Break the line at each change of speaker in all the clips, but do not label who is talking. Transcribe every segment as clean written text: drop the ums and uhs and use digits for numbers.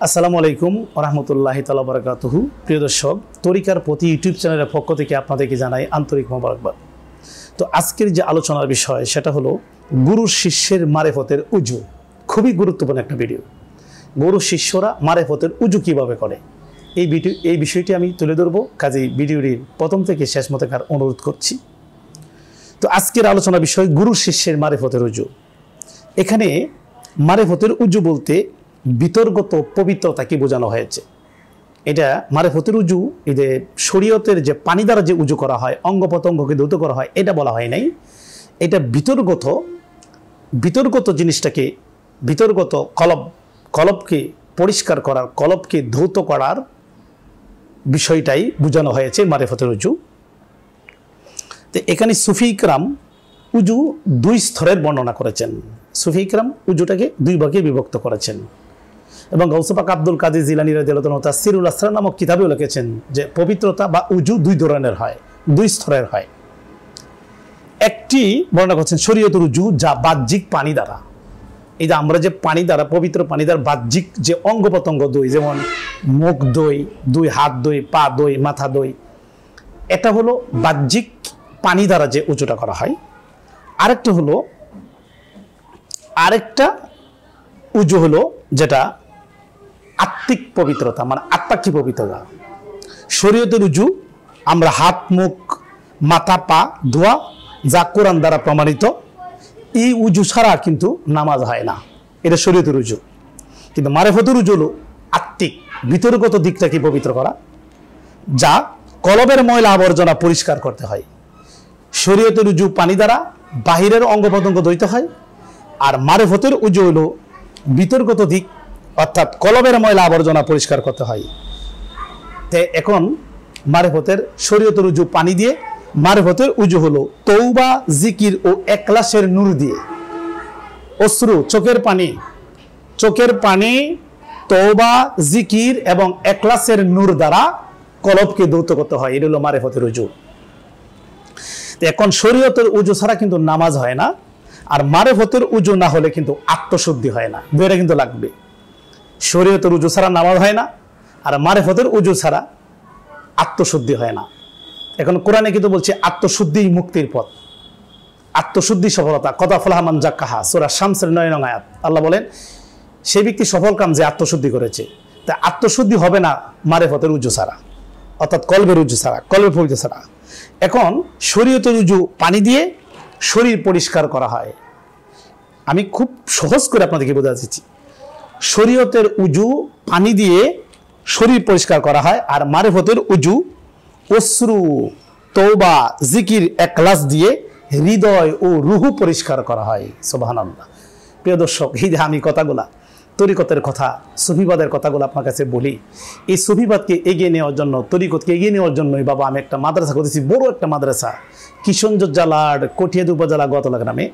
আসসালামু আলাইকুম রহমতুল্লাহি তাআলা বারাকাতুহু। প্রিয় দর্শক, তরিকার প্রতি ইউটিউব চ্যানেলের পক্ষ থেকে আপনাদেরকে জানাই আন্তরিক মোবারকবাদ। তো আজকের যে আলোচনার বিষয় সেটা হলো গুরু শিষ্যের মারেফতের উজু। খুবই গুরুত্বপূর্ণ একটা ভিডিও। গুরু শিষ্যরা মারেফতের উজু কিভাবে করে এই বিষয়টি আমি তুলে ধরবো। কাজেই ভিডিওটির প্রথম থেকে শেষ মতো অনুরোধ করছি। তো আজকের আলোচনার বিষয় গুরু শিষ্যের মারেফতের উজু। এখানে মারেফতের উজু বলতে বিতর্গত পবিত্রতাকে বোঝানো হয়েছে। এটা মারেফতের উজু, এই যে শরীয়তের যে পানি দ্বারা যে উজু করা হয়, অঙ্গ প্রত্যঙ্গকে ধৌত করা হয়, এটা বলা হয় নাই। এটা বিতর্গত জিনিসটাকে, বিতর্গত কলবকে পরিষ্কার করার, কলবকে ধৌত করার বিষয়টাই বোঝানো হয়েছে মারেফতের উজু। তো এখানে সুফি ইকরাম উজু দুই স্তরের বর্ণনা করেছেন। সুফি ইকরাম উজুটাকে দুই ভাগে বিভক্ত করেছেন এবং গাউস পাক আব্দুল কাদের জিলানী রাদিয়াল্লাহু তাআলা তাসসিরুল আসরার নামক কিতাবেও লিখেছেন যে পবিত্রতা বা উজু দুই ধরনের হয়, দুই স্তরের হয়। একটি বর্ণনা করছেন শরীয়তের উজু, যা বাহ্যিক পানি দ্বারা, এই যে আমরা যে পানি দ্বারা, পবিত্র পানি দ্বারা বাহ্যিক যে অঙ্গ প্রত্যঙ্গ দই, যেমন মুখ দই, দুই হাত দই, পা দই, মাথা দই, এটা হলো বাহ্যিক পানি দ্বারা যে উজুটা করা হয়। আরেকটা উজু হলো যেটা আত্মিক পবিত্রতা, মানে আত্মাক্ষী পবিত্রতা। শরীয়তের উজু আমরা হাত, মুখ, মাথা, পা ধোয়া, যা কোরআন দ্বারা প্রমাণিত। এই উজু ছাড়া কিন্তু নামাজ হয় না, এটা শরীয়তের উজু। কিন্তু মারেফতের উজু হলো আত্মিক, ভিতরগত দিকটাকে পবিত্র করা, যা কলবের ময়লা আবর্জনা পরিষ্কার করতে হয়। শরীয়তের উজু পানি দ্বারা বাহিরের অঙ্গ প্রত্যঙ্গ ধুইতে হয়, আর মারেফতের উজু হলো বিতর্গত দিক, অর্থাৎ কলবের ময়লা আবর্জনা পরিষ্কার করতে হয়। তে এখন মারেফতের শরীয়তের উজু পানি দিয়ে, মারেফতের উজু হলো তওবা, জিকির ও ইখলাসের নূর দিয়ে। অশ্রু, চোখের পানি তওবা, জিকির এবং ইখলাসের নূর দ্বারা কলবকে ধৌত করতে হয়। এটা হলো মারেফতের উজু। এখন শরীয়তের উজু ছাড়া কিন্তু নামাজ হয় না, আর মারেফতের উজু না হলে কিন্তু আত্মশুদ্ধি হয় না। দুইটা কিন্তু লাগবে। শরীয়তের উজু ছাড়া নামাজ হয় না, আর মারেফতের উজু ছাড়া আত্মশুদ্ধি হয় না। এখন কোরআনে কিন্তু বলছে আত্মশুদ্ধি মুক্তির পথ, আত্মশুদ্ধি সফলতা। কদা ফলাহমান জাক্কাহা, সূরা শামসের 9 নং আয়াত। আল্লাহ বলেন সেই ব্যক্তি সফল কাম যে আত্মশুদ্ধি করেছে। তা আত্মশুদ্ধি হবে না মারেফতের উজু ছাড়া, অর্থাৎ কলবের উজু ছাড়া, কলবের পবিত্র ছাড়া। এখন শরীয়তের উজু পানি দিয়ে শরীর পরিষ্কার করা হয়। আমি খুব সহজ করে আপনাদেরকে বোঝাতে চাচ্ছি। শরীয়তের উজু পানি দিয়ে শরীর পরিষ্কার করা হয়, আর মারেফতের উজু অশ্রু, তওবা, জিকির, ইখলাস দিয়ে হৃদয় ও রুহু পরিষ্কার করা হয়। সুবহানাল্লাহ। প্রিয় দর্শক, এই যে আমি কথাগুলা, তরিকতের কথা, সুফিবাদের কথাগুলো আপনার কাছে বলি, এই সুফিবাদকে এগিয়ে নেওয়ার জন্য, তরিকতকে এগিয়ে নেওয়ার জন্যই বাবা আমি একটা মাদ্রাসা করেছি, বড় একটা মাদ্রাসা, কিশোরগঞ্জ জেলার কটিয়াদি উপজেলা গতলা গ্রামে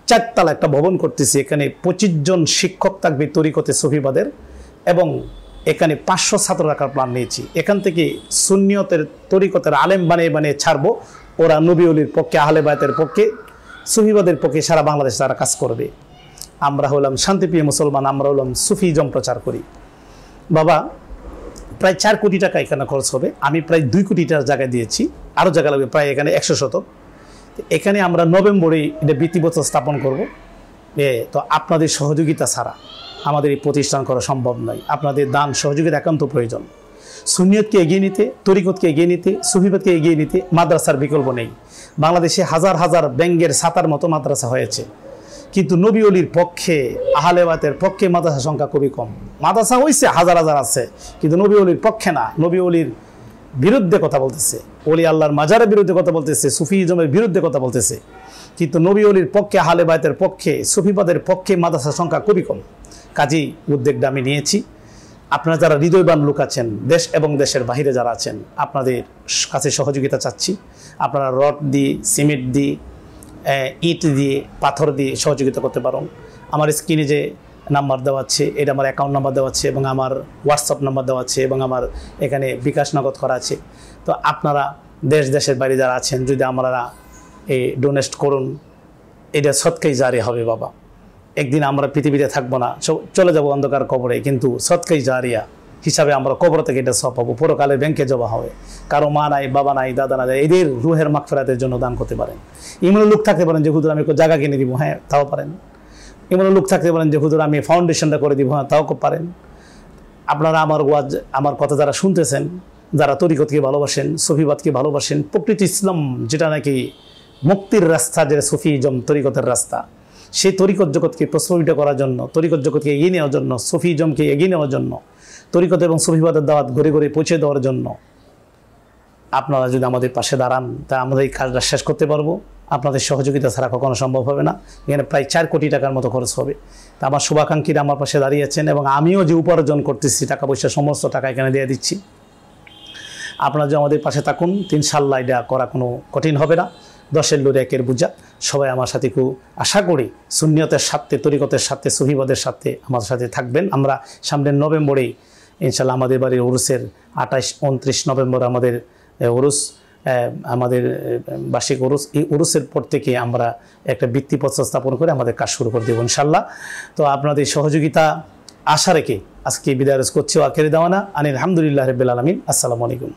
4 তলা একটা ভবন করতেছি। এখানে 25 জন শিক্ষক থাকবে তরিকতে সুফিবাদের, এবং এখানে 500 ছাত্র রাখার প্ল্যান নিয়েছি। এখান থেকে সুন্নিয়তের তরিকতের আলেম বানিয়ে ছাড়বো। ওরা নবী ওলির পক্ষে, আহলে বায়তের পক্ষে, সুফিবাদের পক্ষে সারা বাংলাদেশে তারা কাজ করবে। আমরা হলাম শান্তিপ্রিয় মুসলমান, আমরা হলাম সুফিজম প্রচার করি। বাবা প্রায় 4 কোটি টাকা এখানে খরচ হবে। আমি প্রায় 2 কোটি টাকার জায়গায় দিয়েছি, আরও জায়গা লাগবে প্রায় এখানে 100 শতক। এখানে আমরা নভেম্বরে এটা ভিত্তিপ্রস্তর স্থাপন করব। তো আপনাদের সহযোগিতা ছাড়া আমাদের এই প্রতিষ্ঠান করা সম্ভব নয়। আপনাদের দান সহযোগিতা একান্ত প্রয়োজন। সুন্নিয়তকে এগিয়ে নিতে, তরিকতকে এগিয়ে নিতে, সুফিবাদকে এগিয়ে নিতে মাদ্রাসার বিকল্প নেই। বাংলাদেশে হাজার হাজার ব্যাঙ্গের ছাতার মতো মাদ্রাসা হয়েছে, কিন্তু নবী ওলির পক্ষে, আহলে বায়তের পক্ষে মাদ্রাসা সংখ্যা খুবই কম। মাদ্রাসা হয়েছে হাজার হাজার আছে, কিন্তু নবী ওলির পক্ষে না। নবী ওলির বিরুদ্ধে কথা বলতেছে, ওলি আল্লাহর মাজারের বিরুদ্ধে কথা বলতেছে, সুফিজমের বিরুদ্ধে কথা বলতেছে, কিন্তু নবী ওলির পক্ষে, আহলে বায়তের পক্ষে, সুফিবাদের পক্ষে মাদ্রাসার সংখ্যা খুবই কম। কাজেই উদ্যোগটা আমি নিয়েছি। আপনারা যারা হৃদয়বান লোক আছেন, দেশ এবং দেশের বাহিরে যারা আছেন, আপনাদের কাছে সহযোগিতা চাচ্ছি। আপনারা রড দিয়ে, সিমেন্ট দিয়ে, ইট দিয়ে, পাথর দিয়ে সহযোগিতা করতে পারেন। আমার স্ক্রিনে যে নাম্বার দেওয়া আছে, এটা আমার অ্যাকাউন্ট নাম্বার দেওয়া আছে, এবং আমার হোয়াটসঅ্যাপ নাম্বার দেওয়া আছে, এবং আমার এখানে বিকাশ নগদ করা আছে। তো আপনারা দেশের বাইরে যারা আছেন, যদি আপনারা এই ডোনেট করুন, এটা সৎকাই জারি হবে বাবা। একদিন আমরা পৃথিবীতে থাকবো না, চলে যাব অন্ধকার কবরে, কিন্তু সদকাই জারিয়া হিসাবে আমরা কবর থেকে এটা সব পাবো, পরকালে ব্যাংকে জমা হবে। কারো মা নাই, বাবা নাই, দাদা নাই, এদের রুহের মাগফিরাতের জন্য দান করতে পারেন। এমন লোক থাকতে পারেন যে হুজুর আমি একটু জায়গা কিনে দিব, হ্যাঁ তাও পারেন। এমন লোক থাকতে পারেন যে হুজুর আমি ফাউন্ডেশনটা করে দিব, হ্যাঁ তাও পারেন। আপনারা আমার ওয়াজ, আমার কথা যারা শুনতেছেন, যারা তরিকতকে ভালোবাসেন, সফিবাদকে ভালোবাসেন, প্রকৃত ইসলাম যেটা নাকি মুক্তির রাস্তা, যে সফিজম তরিকতের রাস্তা, সেই তরিকত জগৎকে প্রশ্রবিত করার জন্য, তরিকত জগৎকে এগিয়ে নেওয়ার জন্য, সফিজমকে এগিয়ে নেওয়ার জন্য, তরিকত এবং সফিবাদের দাওয়াত ঘুরে ঘুরে পৌঁছে দেওয়ার জন্য আপনারা যদি আমাদের পাশে দাঁড়ান, তা আমরা এই কাজটা শেষ করতে পারবো। আপনাদের সহযোগিতা ছাড়া কখনো সম্ভব হবে না। এখানে প্রায় 4 কোটি টাকার মতো খরচ হবে। তা আমার শুভাকাঙ্ক্ষীরা আমার পাশে দাঁড়িয়েছেন, এবং আমিও যে উপার্জন করতেছি টাকা পয়সা, সমস্ত টাকা এখানে দিয়ে দিচ্ছি। আপনারা যে আমাদের পাশে থাকুন, ইনশাআল্লাহ এটা করা কোনো কঠিন হবে না। 10-এর লড়ি 1-এর বোঝা। সবাই আমার সাথে খুব আশা করি সুন্নিয়তের সাথে, তরিকতের সাথে, সহিবাদের সাথে আমার সাথে থাকবেন। আমরা সামনের নভেম্বরেই ইনশাআল্লাহ আমাদের বাড়ির উরুসের 28-29 নভেম্বর আমাদের উরুস, আমাদের বার্ষিক উরুস। এই উরুসের পর থেকে আমরা একটা ভিত্তিপ্রস্তর স্থাপন করে আমাদের কাজ শুরু করে দেবো ইনশাআল্লাহ। তো আপনাদের সহযোগিতা আশা রেখে আজকে বিদায় করছি। আখিরি দাওয়ানা আনিল হামদুলিল্লাহি রাব্বিল আলামিন। আসসালামু আলাইকুম।